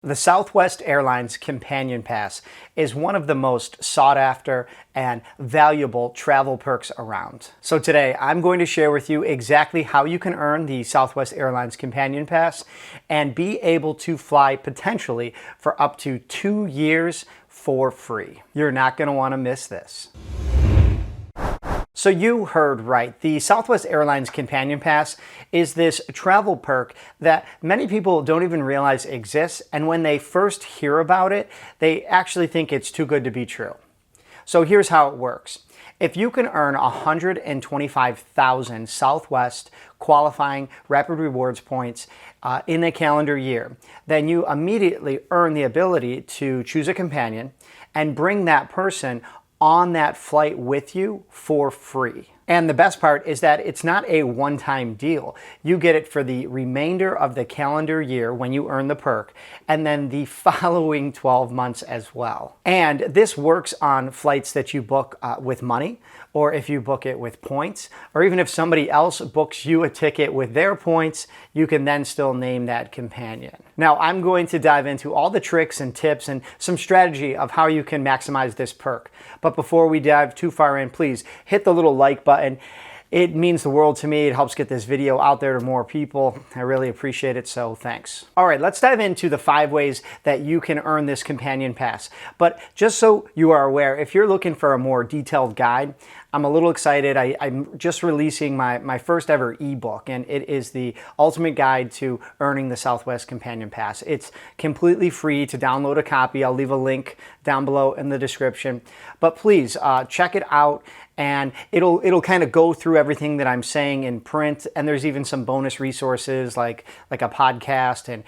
The Southwest Airlines Companion Pass is one of the most sought after and valuable travel perks around. So today I'm going to share with you exactly how you can earn the Southwest Airlines Companion Pass and be able to fly potentially for up to 2 years for free. You're not going to want to miss this. So you heard right. The Southwest Airlines Companion Pass is this travel perk that many people don't even realize exists, and when they first hear about it, they actually think it's too good to be true. So here's how it works. If you can earn 125,000 Southwest qualifying Rapid Rewards points in a calendar year, then you immediately earn the ability to choose a companion and bring that person on that flight with you for free. And the best part is that it's not a one-time deal. You get it for the remainder of the calendar year when you earn the perk, and then the following 12 months as well. And this works on flights that you book with money, or if you book it with points, or even if somebody else books you a ticket with their points, you can then still name that companion. Now, I'm going to dive into all the tricks and tips and some strategy of how you can maximize this perk. But before we dive too far in, please hit the little like button. It means the world to me. It helps get this video out there to more people. I really appreciate it, so thanks. All right, let's dive into the 5 ways that you can earn this companion pass. But just so you are aware, if you're looking for a more detailed guide, I'm a little excited. I'm just releasing my first ever ebook, and it is the ultimate guide to earning the Southwest Companion Pass. It's completely free to download a copy. I'll leave a link down below in the description. But please check it out, and it'll kind of go through everything that I'm saying in print, and there's even some bonus resources like a podcast and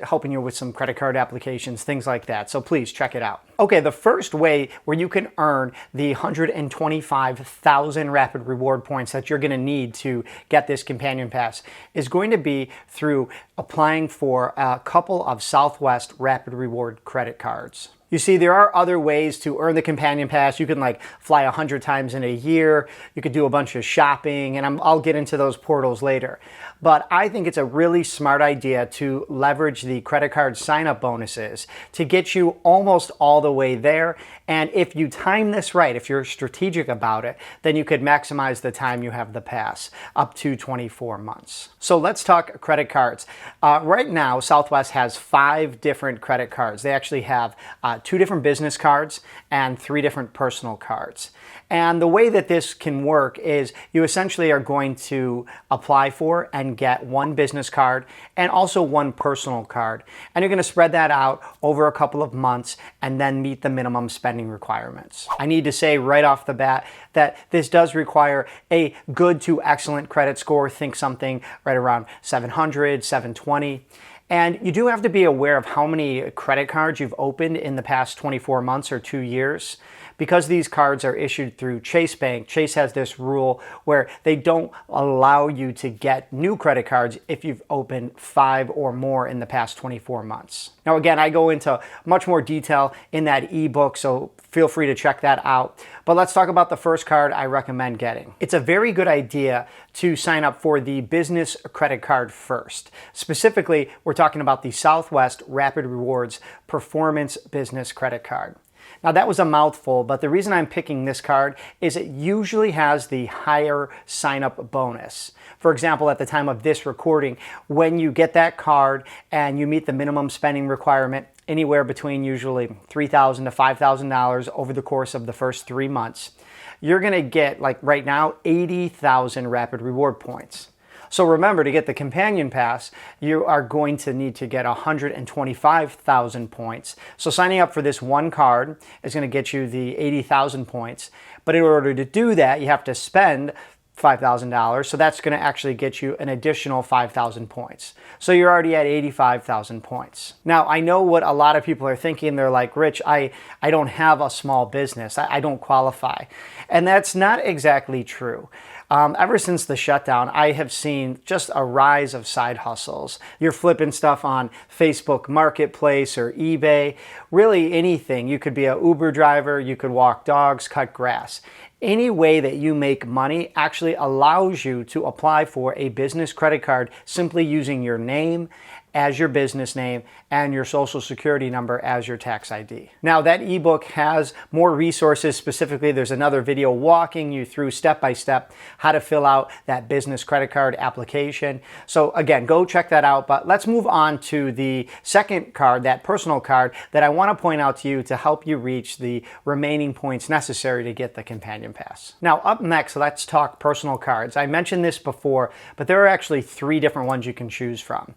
helping you with some credit card applications, things like that. So please check it out. Okay, the first way where you can earn the 125,000 Rapid Reward points that you're going to need to get this Companion Pass is going to be through applying for a couple of Southwest Rapid Reward credit cards. You see, there are other ways to earn the Companion Pass. You can fly 100 times in a year. You could do a bunch of shopping, and I'll get into those portals later. But I think it's a really smart idea to leverage the credit card sign-up bonuses to get you almost all the way there. And if you time this right, if you're strategic about it, then you could maximize the time you have the pass, up to 24 months. So let's talk credit cards. Right now, Southwest has 5 different credit cards. They actually have 2 different business cards and 3 different personal cards. And the way that this can work is you essentially are going to apply for and get 1 business card and also 1 personal card. And you're going to spread that out over a couple of months and then meet the minimum spending requirements. I need to say right off the bat that this does require a good to excellent credit score. Think something right around 700, 720. And you do have to be aware of how many credit cards you've opened in the past 24 months or 2 years. Because these cards are issued through Chase Bank, Chase has this rule where they don't allow you to get new credit cards if you've opened 5 or more in the past 24 months. Now again, I go into much more detail in that ebook, so feel free to check that out. But let's talk about the first card I recommend getting. It's a very good idea to sign up for the business credit card first. Specifically, we're talking about the Southwest Rapid Rewards Performance Business Credit Card. Now that was a mouthful, but the reason I'm picking this card is it usually has the higher sign-up bonus. For example, at the time of this recording, when you get that card and you meet the minimum spending requirement, anywhere between usually $3,000 to $5,000 over the course of the first 3 months, you're going to get, right now, 80,000 Rapid Reward points. So remember, to get the Companion Pass, you are going to need to get 125,000 points. So signing up for this 1 card is going to get you the 80,000 points. But in order to do that, you have to spend $5,000. So that's going to actually get you an additional 5,000 points. So you're already at 85,000 points. Now, I know what a lot of people are thinking. They're like, Rich, I don't have a small business. I don't qualify. And that's not exactly true. Ever since the shutdown, I have seen just a rise of side hustles. You're flipping stuff on Facebook Marketplace or eBay, really anything. You could be an Uber driver, you could walk dogs, cut grass. Any way that you make money actually allows you to apply for a business credit card simply using your name as your business name and your social security number as your tax ID. Now that ebook has more resources. Specifically, there's another video walking you through step by step how to fill out that business credit card application. So again, go check that out. But let's move on to the second card, that personal card that I want to point out to you to help you reach the remaining points necessary to get the Companion Pass. Now up next, let's talk personal cards. I mentioned this before, but there are actually 3 different ones you can choose from.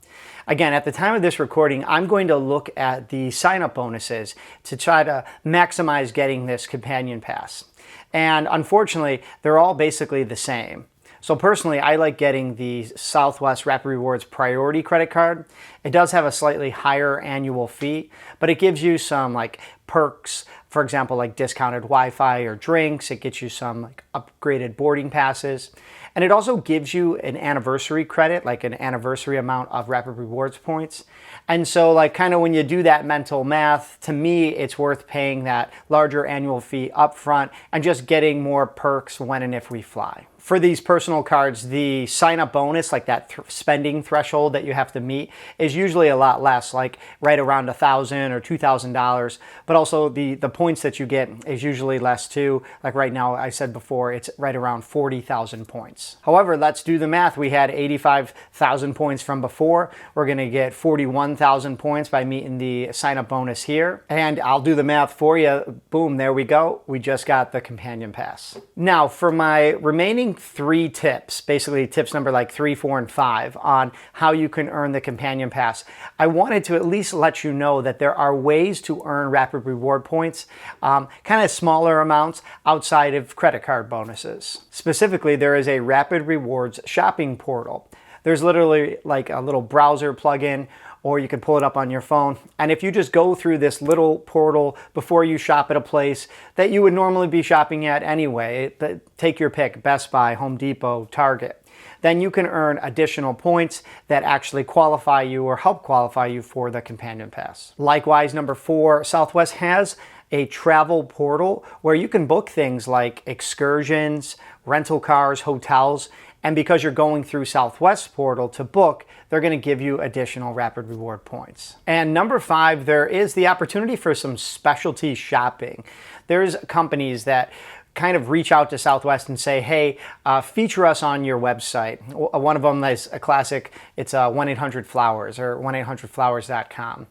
Again, at the time of this recording, I'm going to look at the sign-up bonuses to try to maximize getting this Companion Pass. And unfortunately, they're all basically the same. So personally, I like getting the Southwest Rapid Rewards Priority Credit Card. It does have a slightly higher annual fee, but it gives you some like perks, for example, like discounted Wi-Fi or drinks. It gets you some like upgraded boarding passes. And it also gives you an anniversary credit, like an anniversary amount of Rapid Rewards points. And so like kind of when you do that mental math, to me, it's worth paying that larger annual fee up front and just getting more perks when and if we fly. For these personal cards, the sign-up bonus, like that spending threshold that you have to meet, is usually a lot less, like right around $1,000 or $2,000. But also the points that you get is usually less too. Like right now, I said before, it's right around 40,000 points. However, let's do the math. We had 85,000 points from before. We're going to get 41,000 points by meeting the sign-up bonus here. And I'll do the math for you. Boom, there we go. We just got the Companion Pass. Now, for my remaining 3 tips, basically tips number like 3, 4, and 5 on how you can earn the Companion Pass, I wanted to at least let you know that there are ways to earn Rapid Reward points, kind of smaller amounts outside of credit card bonuses. Specifically, there is a Rapid Rewards shopping portal. There's literally like a little browser plugin, or you can pull it up on your phone. And if you just go through this little portal before you shop at a place that you would normally be shopping at anyway, take your pick, Best Buy, Home Depot, Target, then you can earn additional points that actually qualify you or help qualify you for the Companion Pass. Likewise, number 4, Southwest has a travel portal where you can book things like excursions, rental cars, hotels, and because you're going through Southwest's portal to book, they're going to give you additional Rapid Reward points. And number 5, there is the opportunity for some specialty shopping. There's companies that kind of reach out to Southwest and say, hey, feature us on your website. One of them is a classic. It's 1-800-Flowers or 1-800-Flowers.com.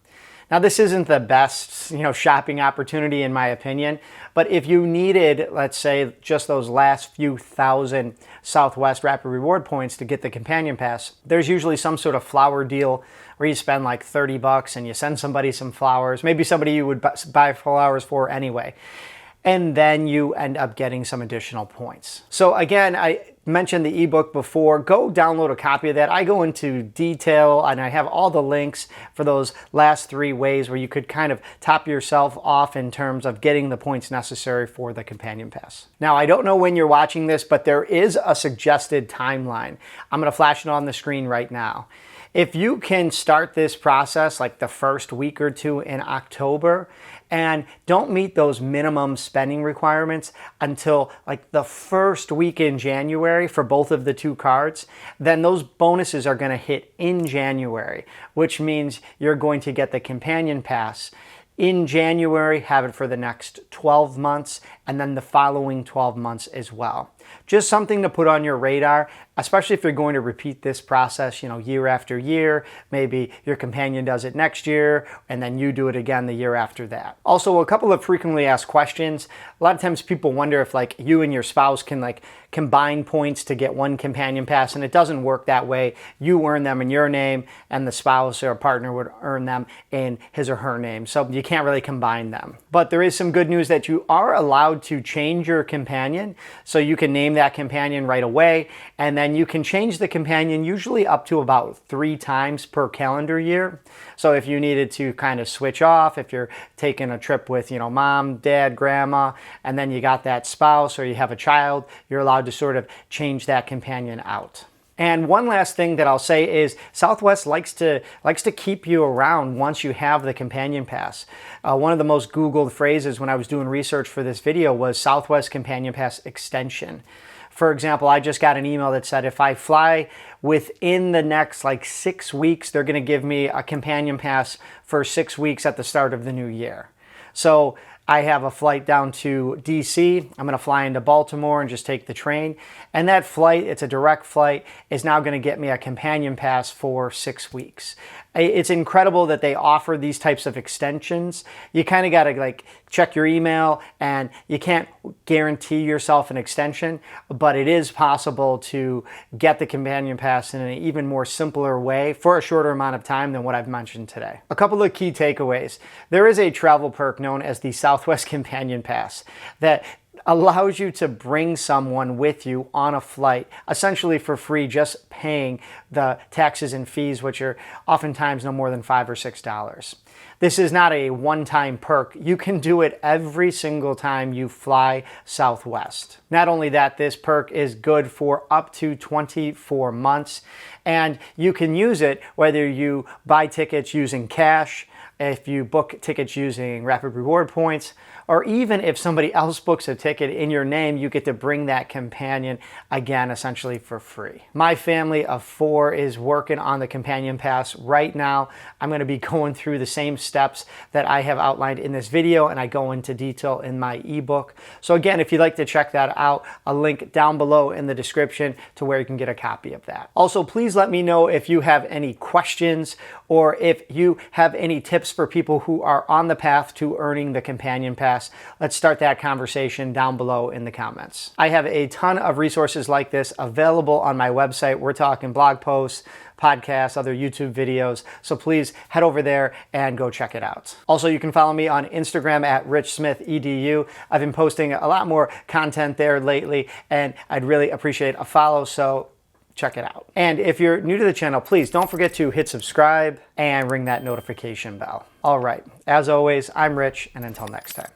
Now, this isn't the best, shopping opportunity in my opinion, but if you needed, let's say, just those last few thousand Southwest Rapid Reward points to get the Companion Pass, there's usually some sort of flower deal where you spend like $30 and you send somebody some flowers, maybe somebody you would buy flowers for anyway, and then you end up getting some additional points. So again, I mentioned the ebook before. Go download a copy of that. I go into detail and I have all the links for those last 3 ways where you could kind of top yourself off in terms of getting the points necessary for the Companion Pass. Now, I don't know when you're watching this, but there is a suggested timeline. I'm going to flash it on the screen right now. If you can start this process like the first week or 2 in October and don't meet those minimum spending requirements until like the first week in January for both of the 2 cards, then those bonuses are going to hit in January, which means you're going to get the Companion Pass in January, have it for the next 12 months, and then the following 12 months as well. Just something to put on your radar, especially if you're going to repeat this process, year after year. Maybe your companion does it next year, and then you do it again the year after that. Also, a couple of frequently asked questions. A lot of times people wonder if like you and your spouse can like combine points to get one Companion Pass, and it doesn't work that way. You earn them in your name, and the spouse or partner would earn them in his or her name. So you can't really combine them. But there is some good news that you are allowed to change your companion. So you can name that companion right away, and then you can change the companion usually up to about 3 times per calendar year. So if you needed to kind of switch off, if you're taking a trip with, mom, dad, grandma, and then you got that spouse or you have a child, you're allowed to sort of change that companion out. And one last thing that I'll say is Southwest likes to keep you around once you have the Companion Pass. One of the most Googled phrases when I was doing research for this video was Southwest Companion Pass extension. For example, I just got an email that said if I fly within the next like 6 weeks, they're going to give me a companion pass for 6 weeks at the start of the new year. So I have a flight down to DC. I'm going to fly into Baltimore and just take the train. And that flight, it's a direct flight, is now going to get me a companion pass for 6 weeks. It's incredible that they offer these types of extensions. You kind of got to like check your email, and you can't guarantee yourself an extension, but it is possible to get the companion pass in an even more simpler way for a shorter amount of time than what I've mentioned today. A couple of key takeaways. There is a travel perk known as the Southwest Companion Pass that allows you to bring someone with you on a flight, essentially for free, just paying the taxes and fees, which are oftentimes no more than $5 or $6. This is not a one-time perk. You can do it every single time you fly Southwest. Not only that, this perk is good for up to 24 months, and you can use it whether you buy tickets using cash, if you book tickets using Rapid Reward points, or even if somebody else books a ticket in your name, you get to bring that companion again, essentially for free. My family of 4 is working on the Companion Pass right now. I'm going to be going through the same steps that I have outlined in this video, and I go into detail in my ebook. So again, if you'd like to check that out, a link down below in the description to where you can get a copy of that. Also, please let me know if you have any questions or if you have any tips for people who are on the path to earning the Companion Pass. Let's start that conversation down below in the comments. I have a ton of resources like this available on my website. We're talking blog posts, podcasts, other YouTube videos. So please head over there and go check it out. Also, you can follow me on Instagram at richsmithedu. I've been posting a lot more content there lately, and I'd really appreciate a follow. So check it out. And if you're new to the channel, please don't forget to hit subscribe and ring that notification bell. All right, as always, I'm Rich, and until next time.